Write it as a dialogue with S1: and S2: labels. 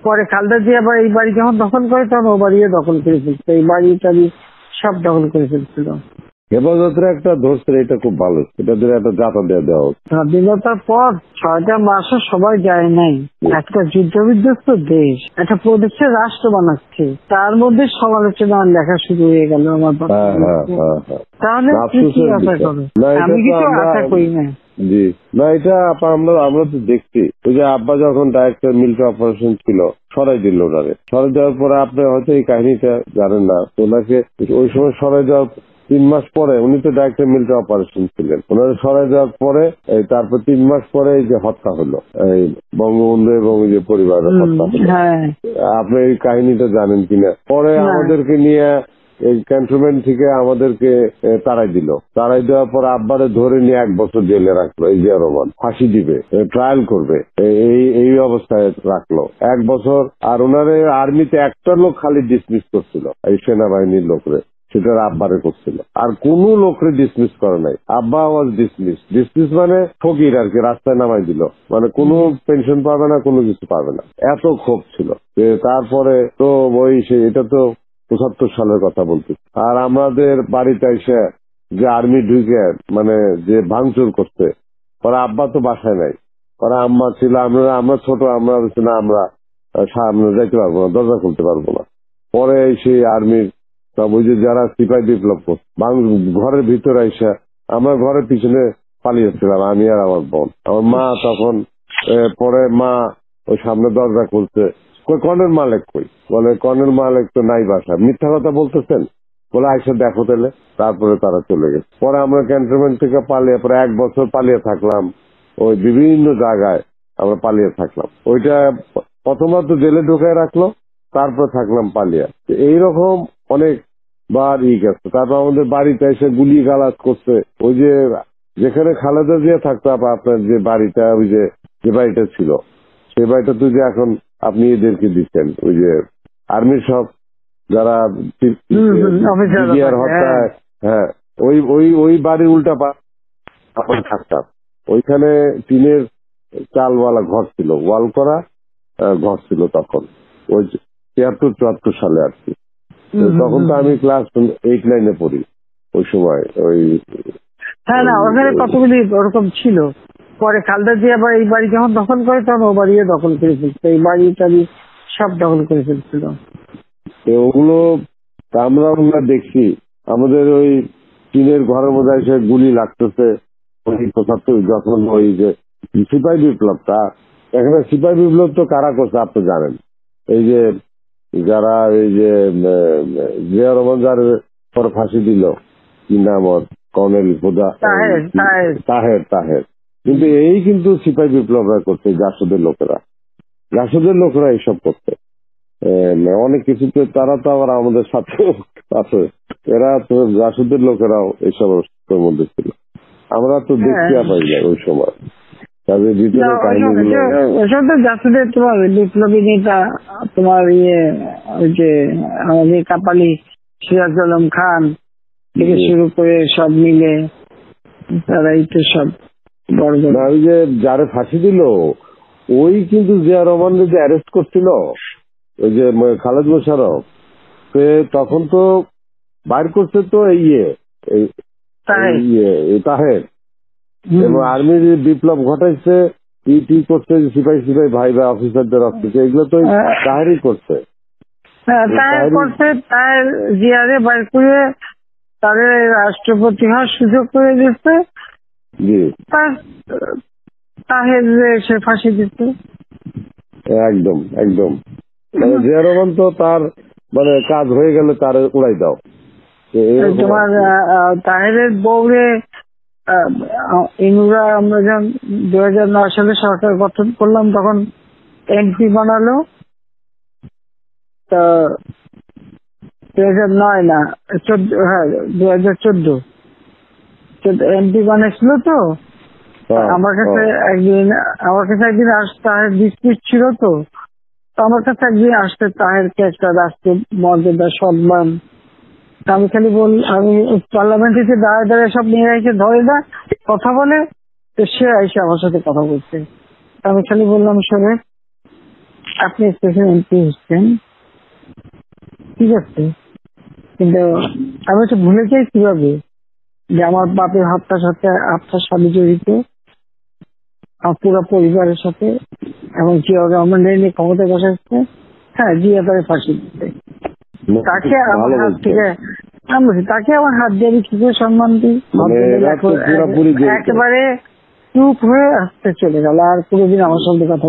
S1: পরে খালেদা জিয়া আবার এই বাড়ি যখন দখল করে তখন ও বাড়িও দখল করে ফেলছে, এই বাড়ি টাড়ি সব দখল করে ফেলছিল।
S2: হেফাজতের একটা ধরছে, এটা খুব ভালো, এটা দিয়ে একটা জাতা দিয়ে দেওয়া হচ্ছে।
S1: স্বাধীনতার পর 6টা মাসও সবাই যায় নাই, একটা যুদ্ধ বিধ্বস্ত দেশ একটা প্রদেশে রাষ্ট্র বানাচ্ছে, তার মধ্যে সমালোচনা লেখা শুরু হয়ে গেল আমার। তাহলে কি আশা করো? আমি কিছু আশা করি না।
S2: জি না, এটা আমরা তো দেখছি, ওই যে আব্বা যখন ডাইরেক্টর মিলিটারি অপারেশন ছিল সরাই দিল ওনারে, সরাই দেওয়ার পরে আপনি হয়তো এই কাহিনীটা জানেন না, ওনাকে ওই সময় সরাই দেওয়ার 3 মাস পরে, উনি তো ডাইরেক্টর মিলিটারি অপারেশন ছিলেন, ওনারা সরাই দেওয়ার পরে তারপর 3 মাস পরে এই যে হত্যা হলো, এই বঙ্গবন্ধু এবং ওই যে পরিবারের হত্যা হলো। আপনি এই কাহিনীটা জানেন কিনা? পরে আমাদেরকে নিয়ে এই ক্যান্টনমেন্ট থেকে আমাদেরকে তাড়াই দিল, তাড়াই দেওয়ার পর আব্বারে ধরে নিয়ে 1 বছর জেলে রাখলো, এই জিয়া রহমান ফাঁসি দিবে, ট্রায়াল করবে, এই অবস্থায় রাখলো 1 বছর। আর ওনারে আর্মিতে একটা লোক খালি ডিসমিস করছিল, এই সেনাবাহিনীর লোকরে, সেটার আব্বারে করছিল, আর কোন লোকরে ডিসমিস করে নাই। আব্বা ওয়াজ ডিসমিস মানে ফকির আর কি, রাস্তায় নামাই দিল, মানে কোনো পেনশন পাবে না, কোনো কিছু পাবে না, এত ক্ষোভ ছিল। তারপরে তো এটা তো 75 সালের কথা বলতেছি। আর আমাদের বাড়িতে এসে যে আর্মি ঢুকে মানে যে ভাঙচুর করছে, ওরা আব্বা তো বাসায় নাই, ওরা আম্মা ছিল, আমরা ছোট, আমরা আমরা যাইতে পারবো না, দরজা খুলতে পারবো না। পরে সেই আর্মির সব ওই যে যারা সিপাহী বিপ্লব করছে ঘরের ভিতরে এসে, আমরা ঘরের পিছনে পালিয়েছিলাম, আমি আর আমার বোন। আমার মা তখন পরে মা ওই সামনে দরজা খুলছে, কর্নেল মালিক কই? বলে কর্নেল মালিক তো নাই বাসায়। মিথ্যা কথা বলতেছেন? বলে আইসা দেখো তাহলে। তারপরে তারা চলে গেছে। পরে আমরা ক্যান্টনমেন্ট থেকে পালিয়ে, পরে 1 বছর পালিয়ে থাকলাম, ওই বিভিন্ন জায়গায় আমরা পালিয়ে থাকলাম। ওইটা প্রথমবার তো জেলে ঢুকায় রাখলো, তারপর থাকলাম পালিয়ে। এইরকম অনেক বার গেছে। তারপর আমাদের বাড়িতে এসে গুলি গালাজ করছে। ওই যে যেখানে খালেদা জিয়া থাকতো, আপনার যে বাড়িটা, ওই যে বাড়িটা ছিল, সেই বাড়িটা তো যে এখন আপনি এদেরকে দিচ্ছেন, ওই যে আর্মির সব যারা হত্যায়, হ্যাঁ, ওই বাড়ির উল্টা আমরা থাকতাম। ওইখানে টিনের চালওয়ালা ঘর ছিল, ওয়াল করা ঘর ছিল তখন, ওই 73-74 সালে আর কি। তখন তো আমি ক্লাস 8-9-এ পড়ি ওই সময়। ওই
S1: হ্যাঁ না, ওখানে কতগুলি ওরকম ছিল। পরে খালেদা জিয়া আবার এই বাড়ি যখন দখল করে তখন ও বাড়িও দখল করে ফেলছে, এই বাড়ি টাড়ি সব দখল করে ফেলছিল।
S2: ওগুলো আমরা দেখছি, আমাদের ওই টিনের ঘরের মধ্যে এসে গুলি লাগতেছে। ওই 75 যখন ওই যে সিপাহী বিপ্লবটা, এখানে সিপাহী বিপ্লব তো কারা করছে আপনি জানেন? এই যে যারা এই যে জিয়া রহমান যার পরে ফাঁসি দিল, কি নাম ওর, কর্নেল তাহের। কিন্তু এই কিন্তু সিপাহী বিপ্লবরা করছে, জাসদের লোকেরা এইসব করছে অনেক কিছুতে। তারা তো আবার আমাদের সাথে আছে, এরা তো জাসদের লোকেরাও এইসব মধ্যে ছিল। আমরা তো দেখতে পাই না ওই সময় তাদের ভিতরে কাহিনীগুলো।
S1: জাসদের তোমার বিপ্লবী নেতা, তোমার ওই যে আমাদের কাপালি সিরাজ আলম খান থেকে শুরু করে সব মিলে তারাই তো সব বড়।
S2: ওই যে যারে ফাঁসি দিল, ওই কিন্তু জিয়া রহমান যে অ্যারেস্ট করছিল, ওই যে খালেদ মোশাররফ, তখন তো বাইর করছে তো তাহের, এবং আর্মির বিপ্লব ঘটাইছে, ইটি করছে, সিপাহী ভাই বা অফিসারদের অফিসে, এগুলো তো তাহেরই করছে।
S1: তাহের জিয়ারে বাইর করে তাদের রাষ্ট্রপতি হওয়ার সুযোগ করে দিচ্ছে, তাহের সে ফাঁসি দিচ্ছে।
S2: একদম জিয়া রহমান তো তার মানে কাজ হয়ে গেলে তার উড়াই দাও।
S1: তোমার তাহেরের বউরে ইনুরা, আমরা যখন 2009 সালে সরকার গঠন করলাম তখন এমপি বানালো। তা 2009 না 14, হ্যাঁ 2014 এমপি বানাইছিল। তো আমার কাছে একদিন তাহের ডিসপিউট ছিল, তো আমার কাছে একদিন আসতে তাহেরকে একটা রাষ্ট্রীয় মর্যাদা সম্মান, আমি খালি আমি পার্লামেন্টে দাঁড়ায় সব নিয়ে এসে ধরে না কথা বলে, তো সে এসে আমার সাথে কথা বলছে। আমি খালি বললাম, শোনে আপনি প্রেসিডেন্ট হচ্ছেন, ঠিক আছে, কিন্তু আমি তো ভুলে যাই কিভাবে যে আমার বাপের হত্যার সাথে আপনার স্বামী জড়িত, আমার পুরো পরিবারের সাথে, এবং জিয়া রহমানের নিয়ে ক্ষমতায় বসাচ্ছে। হ্যাঁ, জিয়া তাকে ফাঁসি দিতে, তাকে আমার হাত থেকে তাকে আমার হাত দিয়ে আমি কি করে সম্মান দিই? একেবারে চুপ হয়ে আসতে চলে গেল, আর কোনোদিন আমার সঙ্গে কথা